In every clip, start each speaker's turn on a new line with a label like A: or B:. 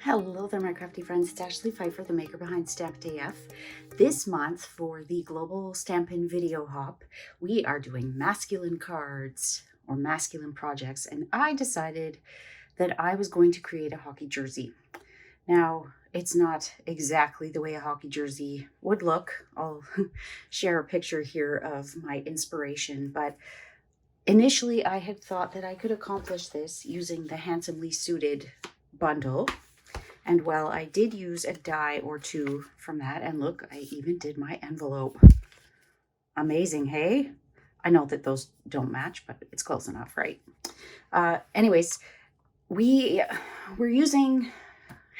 A: Hello there, my crafty friends. It's Ashley Pfeiffer, the maker behind Stamped AF. This month, for the Global Stampin' Video Hop, we are doing masculine cards or masculine projects, and I decided that I was going to create a hockey jersey. Now, it's not exactly the way a hockey jersey would look. I'll share a picture here of my inspiration, but initially I had thought that I could accomplish this using the Handsomely Suited bundle. And well, I did use a die or two from that. And look, I even did my envelope. Amazing, hey? I know that those don't match, but it's close enough, right? Anyways, we're using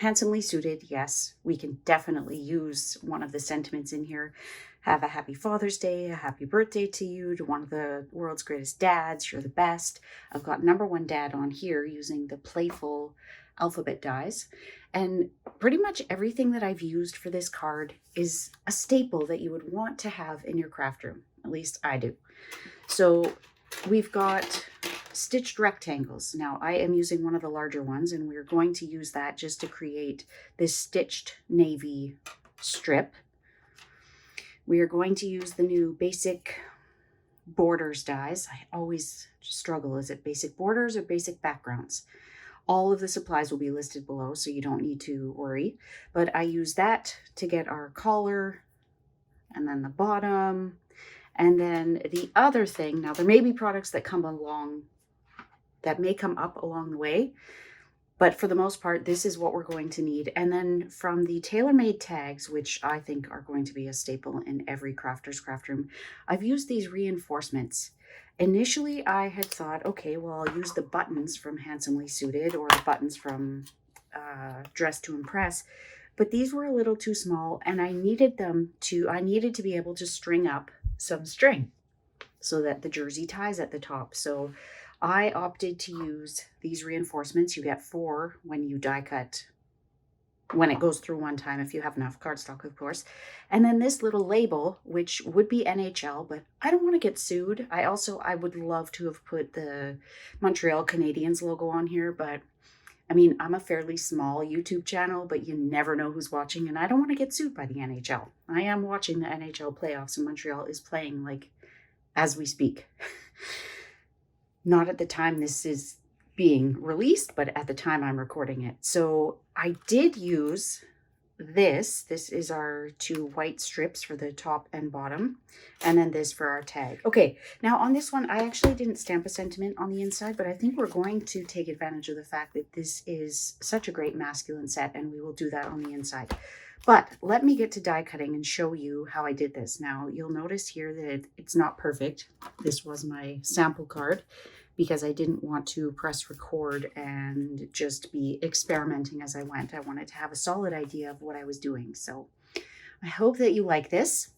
A: Handsomely Suited. Yes, we can definitely use one of the sentiments in here. Have a happy Father's Day, a happy birthday to you, to one of the world's greatest dads. You're the best. I've got #1 dad on here using the playful alphabet dies. And pretty much everything that I've used for this card is a staple that you would want to have in your craft room. At least I do. So we've got stitched rectangles. Now I am using one of the larger ones, and we're going to use that just to create this stitched navy strip. We are going to use the new basic borders dies. I always struggle. Is it basic borders or basic backgrounds? All of the supplies will be listed below, so you don't need to worry. But I use that to get our collar, and then the bottom, and then the other thing. Now, there may be products that come along, that may come up along the way, but for the most part, this is what we're going to need. And then from the tailor-made tags, which I think are going to be a staple in every crafter's craft room, I've used these reinforcements. Initially, I had thought, okay, well, I'll use the buttons from Handsomely Suited or the buttons from Dress to Impress, but these were a little too small, and I needed to be able to string up some string so that the jersey ties at the top. So I opted to use these reinforcements. You get 4 when you die cut, when it goes through one time, if you have enough cardstock, of course. And then this little label, which would be NHL, but I don't want to get sued. I would love to have put the Montreal Canadiens logo on here, but I mean, I'm a fairly small YouTube channel, but you never know who's watching, and I don't want to get sued by the NHL. I am watching the NHL playoffs, and Montreal is playing like as we speak. Not at the time this is being released, but at the time I'm recording it. So I did use this. This is our 2 white strips for the top and bottom, and then this for our tag. Okay, now on this one, I actually didn't stamp a sentiment on the inside, but I think we're going to take advantage of the fact that this is such a great masculine set, and we will do that on the inside. But let me get to die cutting and show you how I did this. Now, you'll notice here that it's not perfect. This was my sample card, because I didn't want to press record and just be experimenting as I went. I wanted to have a solid idea of what I was doing. So I hope that you like this.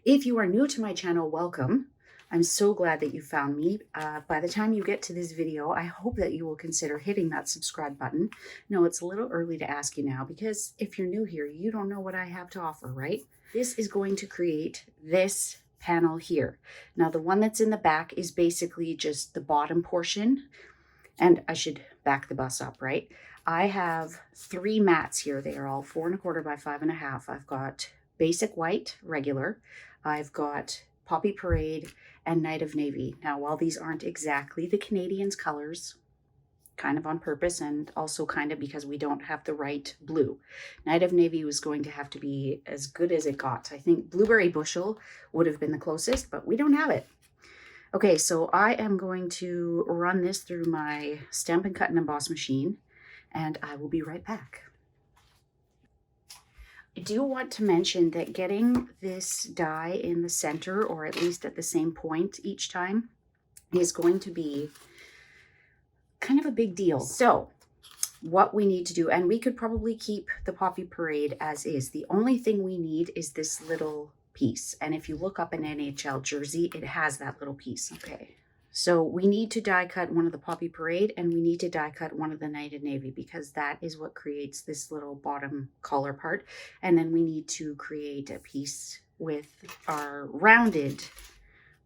A: If you are new to my channel, welcome. I'm so glad that you found me. By the time you get to this video, I hope that you will consider hitting that subscribe button. No, it's a little early to ask you now, because if you're new here, you don't know what I have to offer, right? This is going to create this panel here. Now, the one that's in the back is basically just the bottom portion, and I should back the bus up, right? I have 3 mats here. They are all 4 1/4 by 5 1/2. I've got basic white, regular. I've got Poppy Parade and Night of Navy. Now, while these aren't exactly the Canadiens colors, kind of on purpose, and also kind of because we don't have the right blue. Night of Navy was going to have to be as good as it got. I think Blueberry Bushel would have been the closest, but we don't have it. Okay, so I am going to run this through my Stampin' Cut and Emboss machine, and I will be right back. I do want to mention that getting this die in the center, or at least at the same point each time, is going to be kind of a big deal. So what we need to do, and we could probably keep the Poppy Parade as is. The only thing we need is this little piece. And if you look up an NHL jersey, it has that little piece. Okay. So we need to die cut one of the Poppy Parade, and we need to die cut one of the Night of Navy, because that is what creates this little bottom collar part. And then we need to create a piece with our rounded.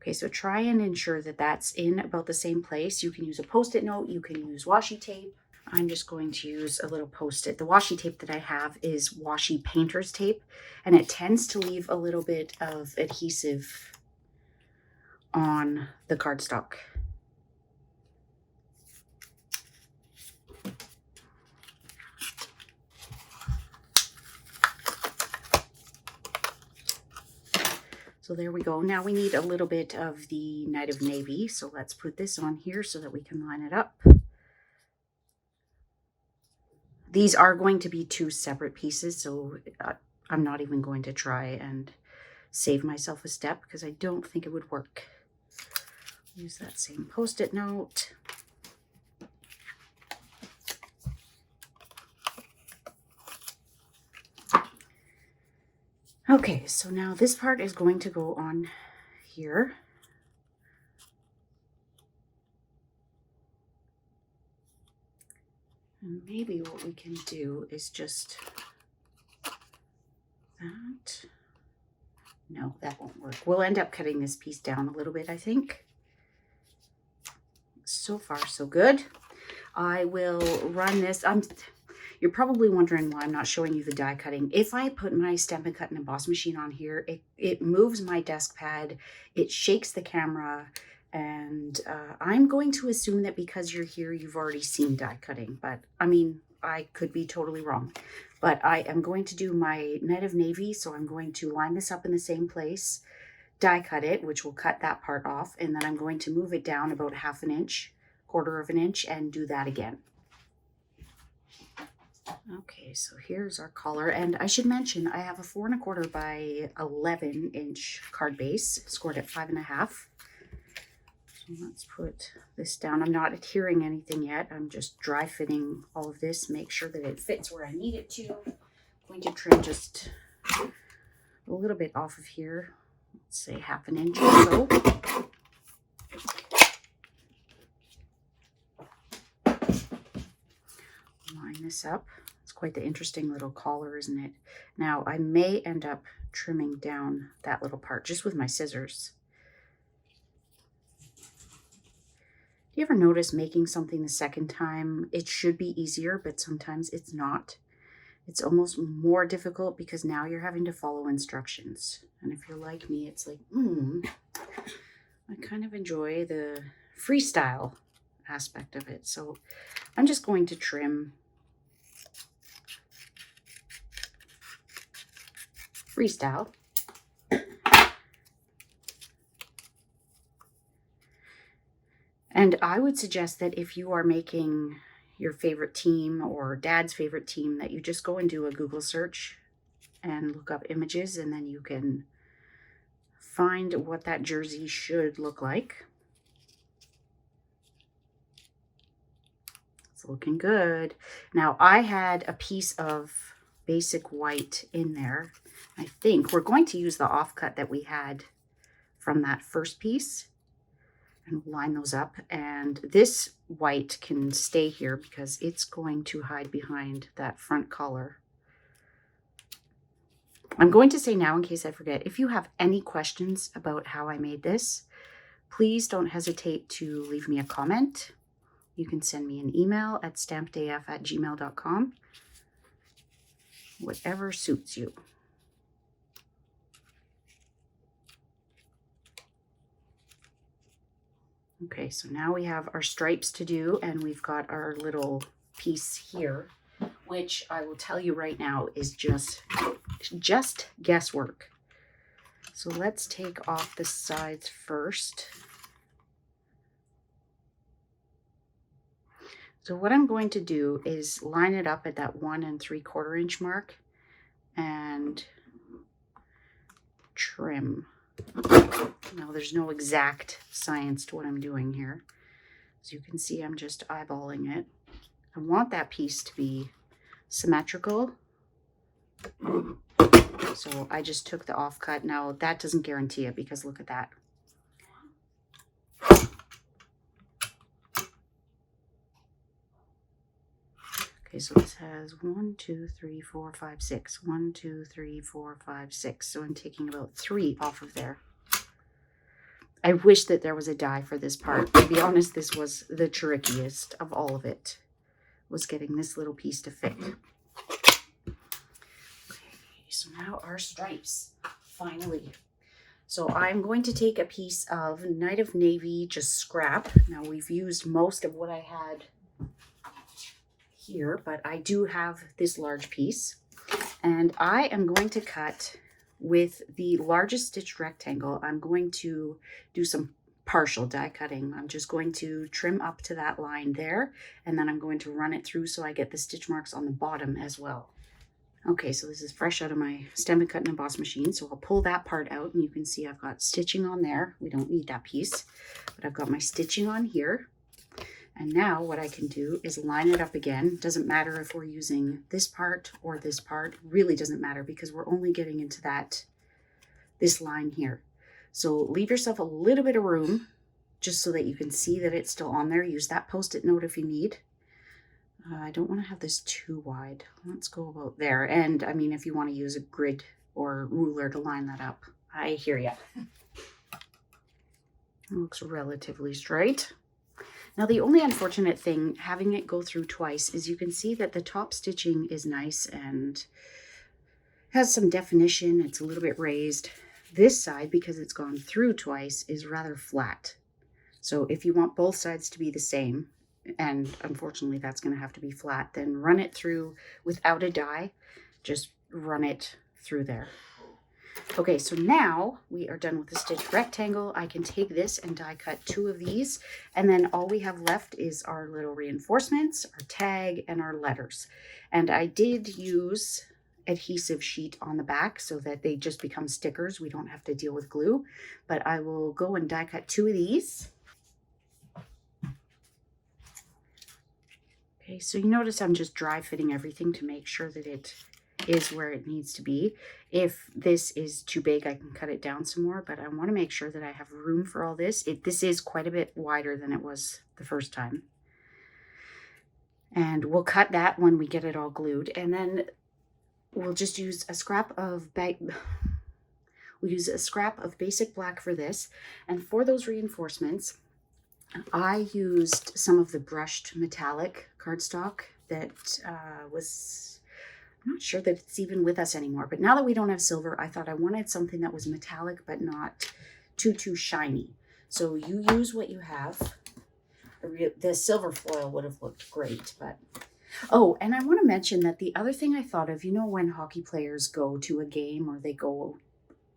A: Okay, so try and ensure that that's in about the same place. You can use a Post-it note, you can use washi tape. I'm just going to use a little Post-it. The washi tape that I have is washi painter's tape, and it tends to leave a little bit of adhesive on the cardstock. So there we go. Now we need a little bit of the Night of Navy. So let's put this on here so that we can line it up. These are going to be two separate pieces, so I'm not even going to try and save myself a step because I don't think it would work. Use that same Post-it note. Okay, so now this part is going to go on here. And maybe what we can do is just that. No, that won't work. We'll end up cutting this piece down a little bit, I think. So far, so good. I will run this. You're probably wondering why I'm not showing you the die cutting. If I put my Stampin' Cut and Emboss machine on here, it moves my desk pad, it shakes the camera, and I'm going to assume that because you're here, you've already seen die cutting. But, I mean, I could be totally wrong. But I am going to do my Night of Navy, so I'm going to line this up in the same place, die cut it, which will cut that part off, and then I'm going to move it down about 1/2 inch, 1/4 of an inch, and do that again. Okay, so here's our collar, and I should mention I have a 4 1/4 by 11 inch card base, scored at 5 1/2. So let's put this down. I'm not adhering anything yet. I'm just dry fitting all of this, make sure that it fits where I need it to. I'm going to trim just a little bit off of here, let's say 1/2 inch or so. Line this up. It's quite the interesting little collar, isn't it? Now I may end up trimming down that little part just with my scissors. Do you ever notice making something the second time, it should be easier, but sometimes it's not? It's almost more difficult because now you're having to follow instructions. And if you're like me, it's like, I kind of enjoy the freestyle aspect of it. So I'm just going to trim freestyle. And I would suggest that if you are making your favorite team or dad's favorite team, that you just go and do a Google search and look up images, and then you can find what that jersey should look like. It's looking good. Now I had a piece of basic white in there. I think we're going to use the offcut that we had from that first piece and line those up. And this white can stay here because it's going to hide behind that front collar. I'm going to say now, in case I forget, if you have any questions about how I made this, please don't hesitate to leave me a comment. You can send me an email at stampedaf@gmail.com. Whatever suits you. Okay, so now we have our stripes to do, and we've got our little piece here, which I will tell you right now is just guesswork. So let's take off the sides first. So what I'm going to do is line it up at that 1 3/4 inch mark and trim. Now there's no exact science to what I'm doing here. As you can see, I'm just eyeballing it. I want that piece to be symmetrical. So I just took the offcut. Now that doesn't guarantee it because look at that. Okay, so this has 1 2 3 4 5 6. 1 2 3 4 5 6. So I'm taking about 3 off of there. I wish that there was a die for this part. To be honest, this was the trickiest of all of it. was getting this little piece to fit. So now our stripes, finally. So I'm going to take a piece of Night of Navy, just scrap. Now we've used most of what I had here, but I do have this large piece. And I am going to cut with the largest stitch rectangle. I'm going to do some partial die cutting. I'm just going to trim up to that line there, and then I'm going to run it through so I get the stitch marks on the bottom as well. Okay, so this is fresh out of my Stampin' Cut and Emboss machine, so I'll pull that part out, and you can see I've got stitching on there. We don't need that piece, but I've got my stitching on here. And now what I can do is line it up again. Doesn't matter if we're using this part or this part, really doesn't matter because we're only getting into this line here. So leave yourself a little bit of room just so that you can see that it's still on there. Use that Post-it note if you need. I don't want to have this too wide. Let's go about there. And I mean, if you want to use a grid or ruler to line that up, I hear ya. It looks relatively straight. Now the only unfortunate thing having it go through twice is you can see that the top stitching is nice and has some definition. It's a little bit raised. This side, because it's gone through twice, is rather flat. So if you want both sides to be the same, and unfortunately that's going to have to be flat, then run it through without a die. Just run it through there. Okay, so now we are done with the stitch rectangle. I can take this and die cut 2 of these, and then all we have left is our little reinforcements, our tag, and our letters. And I did use adhesive sheet on the back so that they just become stickers. We don't have to deal with glue, but I will go and die cut 2 of these. Okay, so you notice I'm just dry fitting everything to make sure that it is where it needs to be. If this is too big, I can cut it down some more, but I want to make sure that I have room for all this. This is quite a bit wider than it was the first time. And we'll cut that when we get it all glued, and then we'll just use a scrap of basic black for this. And for those reinforcements, I used some of the brushed metallic cardstock that was, I'm not sure that it's even with us anymore, but now that we don't have silver, I thought I wanted something that was metallic but not too shiny. So you use what you have. The silver foil would have looked great, but oh, and I want to mention that the other thing I thought of, you know, when hockey players go to a game or they go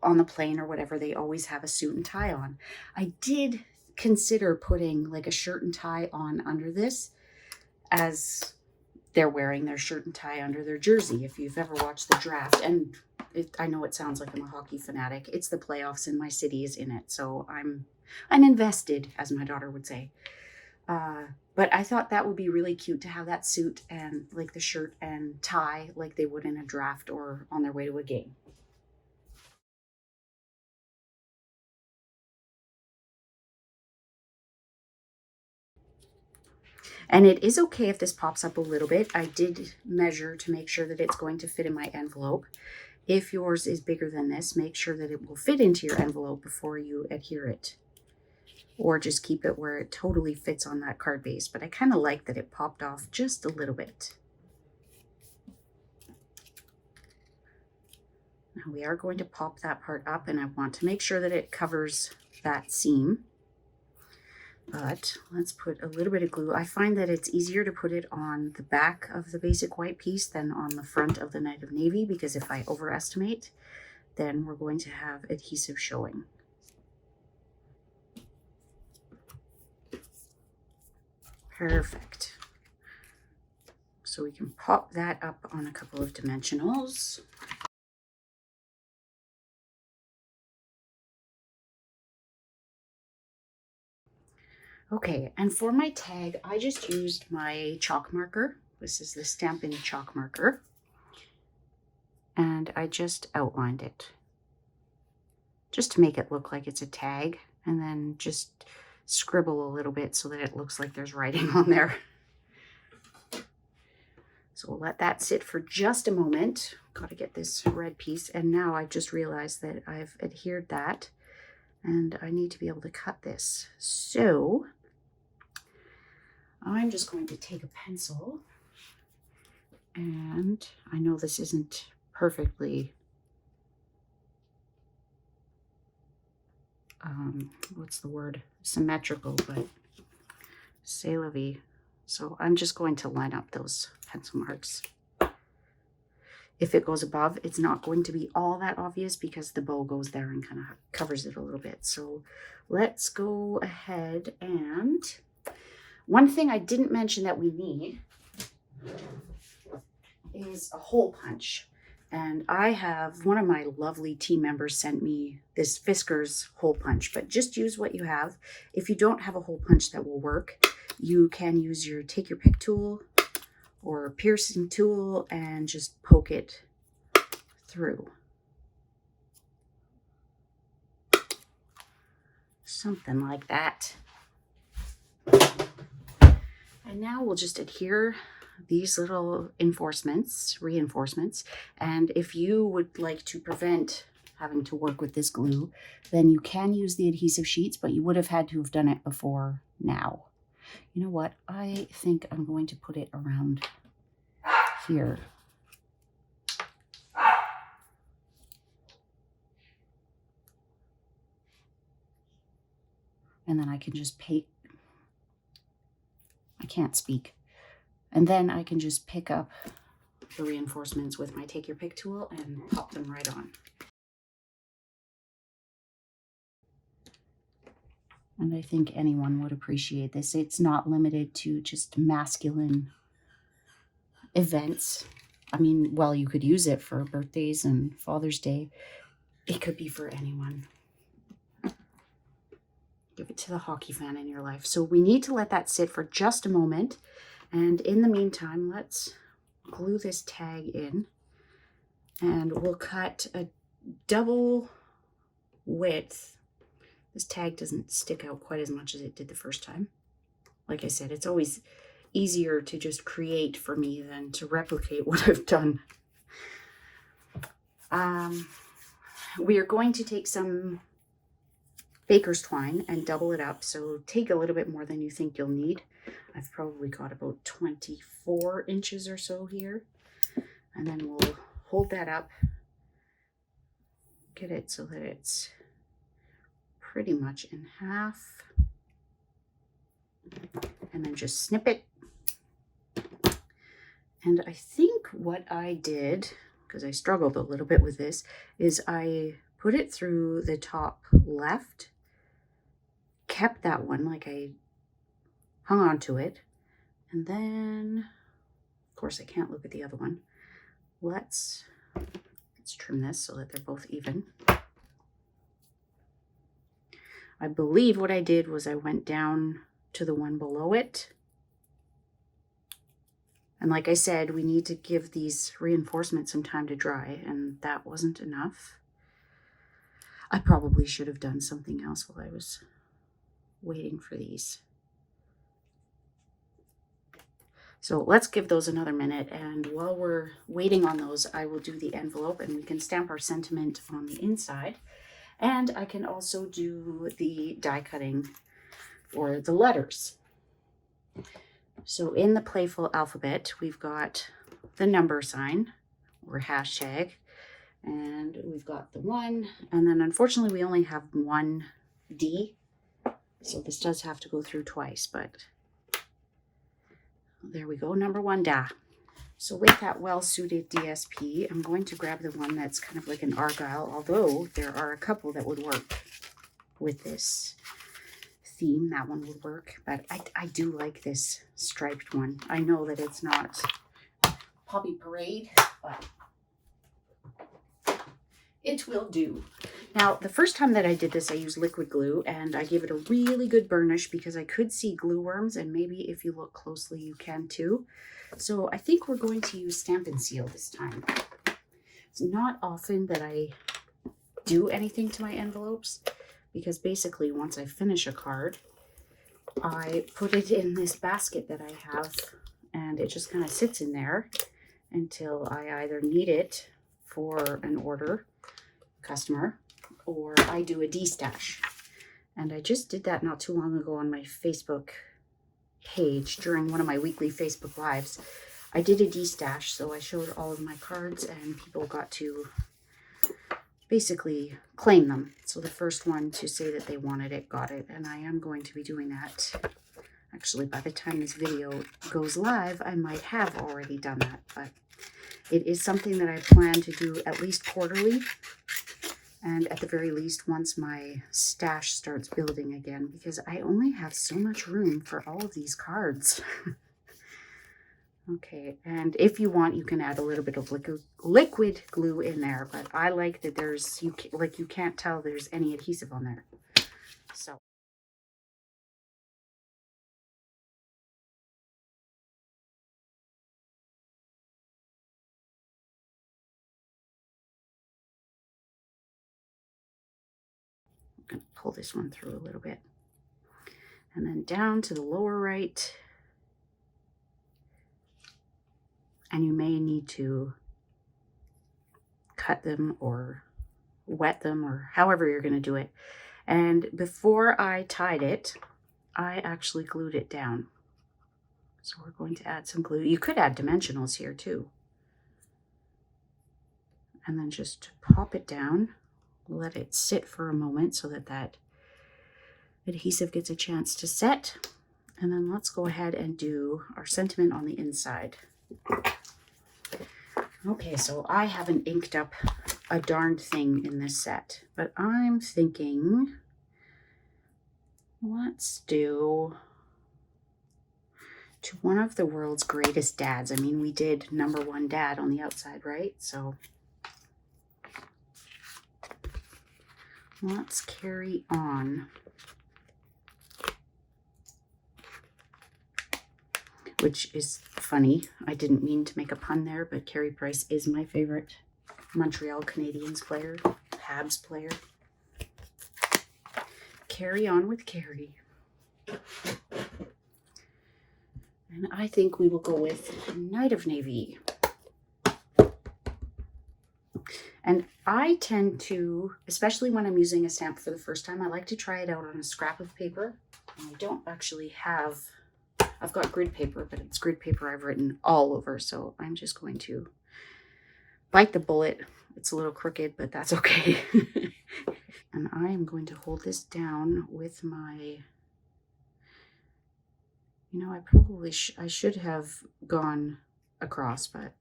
A: on the plane or whatever, they always have a suit and tie on. I did consider putting like a shirt and tie on under this as they're wearing their shirt and tie under their jersey. If you've ever watched the draft, and I know it sounds like I'm a hockey fanatic, it's the playoffs and my city is in it, so I'm invested, as my daughter would say. But I thought that would be really cute to have that suit and like the shirt and tie like they would in a draft or on their way to a game. And it is okay if this pops up a little bit. I did measure to make sure that it's going to fit in my envelope. If yours is bigger than this, make sure that it will fit into your envelope before you adhere it. Or just keep it where it totally fits on that card base. But I kind of like that it popped off just a little bit. Now we are going to pop that part up, and I want to make sure that it covers that seam. But let's put a little bit of glue. I find that it's easier to put it on the back of the basic white piece than on the front of the Night of Navy, because if I overestimate, then we're going to have adhesive showing. Perfect. So we can pop that up on a couple of dimensionals. Okay, and for my tag, I just used my chalk marker. This is the Stampin' chalk marker. And I just outlined it, just to make it look like it's a tag, and then just scribble a little bit so that it looks like there's writing on there. So we'll let that sit for just a moment. Got to get this red piece, and now I've just realized that I've adhered that, and I need to be able to cut this. So I'm just going to take a pencil And I know this isn't perfectly, what's the word? Symmetrical, but c'est la vie. So I'm just going to line up those pencil marks. If it goes above, it's not going to be all that obvious because the bow goes there and kind of covers it a little bit. So let's go ahead, and one thing I didn't mention that we need is a hole punch. And I have, one of my lovely team members sent me this Fisker's hole punch, but just use what you have. If you don't have a hole punch that will work, you can use your take your pick tool or piercing tool and just poke it through. Something like that. And now we'll just adhere these little reinforcements. And if you would like to prevent having to work with this glue, then you can use the adhesive sheets, but you would have had to have done it before now. You know what? I think I'm going to put it around here. And then I can just I can't speak. And then I can just pick up the reinforcements with my take your pick tool and pop them right on. And I think anyone would appreciate this. It's not limited to just masculine events. I mean, well, you could use it for birthdays and Father's Day. It could be for anyone. Give it to the hockey fan in your life. So we need to let that sit for just a moment. And in the meantime, let's glue this tag in. And we'll cut a double width. This tag doesn't stick out quite as much as it did the first time. Like I said, it's always easier to just create for me than to replicate what I've done. We are going to take some baker's twine and double it up. So take a little bit more than you think you'll need. I've probably got about 24 inches or so here. And then we'll hold that up, get it so that it's pretty much in half. And then just snip it. And I think what I did, because I struggled a little bit with this, is I put it through the top left, kept that one, like I hung on to it, and then, of course, I can't look at the other one. Let's trim this so that they're both even. I believe what I did was I went down to the one below it. And like I said, we need to give these reinforcements some time to dry, and that wasn't enough. I probably should have done something else while I was waiting for these. So let's give those another minute, and while we're waiting on those, I will do the envelope, and we can stamp our sentiment on the inside. And I can also do the die cutting for the letters. So in the playful alphabet, we've got the number sign or hashtag, and we've got the 1, and then unfortunately we only have one D, so this does have to go through twice, but there we go, number 1 da. So with that well-suited DSP, I'm going to grab the one that's kind of like an argyle, although there are a couple that would work with this theme. That one would work, but I do like this striped one. I know that it's not Poppy Parade, but it will do. Now, the first time that I did this, I used liquid glue, and I gave it a really good burnish because I could see glue worms, and maybe if you look closely, you can too. So I think we're going to use Stampin' Seal this time. It's not often that I do anything to my envelopes, because basically once I finish a card, I put it in this basket that I have, and it just kind of sits in there until I either need it for an order, customer, or I do a de-stash. And I just did that not too long ago on my Facebook page during one of my weekly Facebook Lives. I did a de-stash, so I showed all of my cards and people got to basically claim them. So the first one to say that they wanted it got it, and I am going to be doing that. Actually, by the time this video goes live, I might have already done that, but it is something that I plan to do at least quarterly, and at the very least once my stash starts building again, because I only have so much room for all of these cards. Okay, and if you want, you can add a little bit of liquid glue in there, but I like that there's, you can't tell there's any adhesive on there. So I'm going to pull this one through a little bit. And then down to the lower right. And you may need to cut them or wet them or however you're going to do it. And before I tied it, I actually glued it down. So we're going to add some glue. You could add dimensionals here too. And then just pop it down, let it sit for a moment so that that adhesive gets a chance to set. And then let's go ahead and do our sentiment on the inside. Okay, so I haven't inked up a darned thing in this set, but I'm thinking let's do to one of the world's greatest dads. I mean, we did #1 dad on the outside, right? So let's carry on. Which is funny. I didn't mean to make a pun there, but Carey Price is my favorite Montreal Canadiens player, Habs player. Carry on with Carey. And I think we will go with Knight of Navy. And I tend to, especially when I'm using a stamp for the first time, I like to try it out on a scrap of paper. And I don't actually have, I've got grid paper, but it's grid paper I've written all over. So I'm just going to bite the bullet. It's a little crooked, but that's okay. And I am going to hold this down with my, you know, I probably I should have gone across, but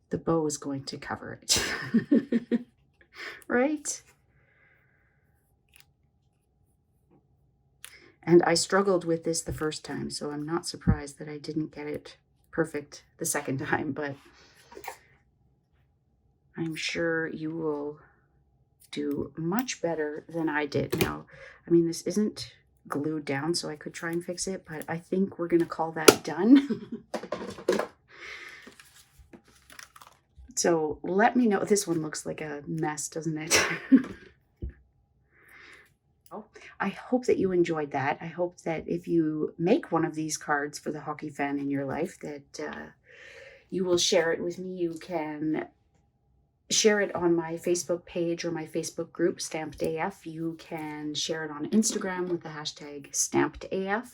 A: the bow is going to cover it. Right? And I struggled with this the first time, so I'm not surprised that I didn't get it perfect the second time, but I'm sure you will do much better than I did. Now, I mean, this isn't glued down, so I could try and fix it, but I think we're going to call that done. So let me know. This one looks like a mess, doesn't it? I hope that you enjoyed that. I hope that if you make one of these cards for the hockey fan in your life, that you will share it with me. You can share it on my Facebook page or my Facebook group, StampedAF. You can share it on Instagram with the hashtag StampedAF.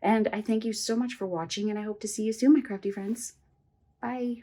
A: And I thank you so much for watching, and I hope to see you soon, my crafty friends. Bye.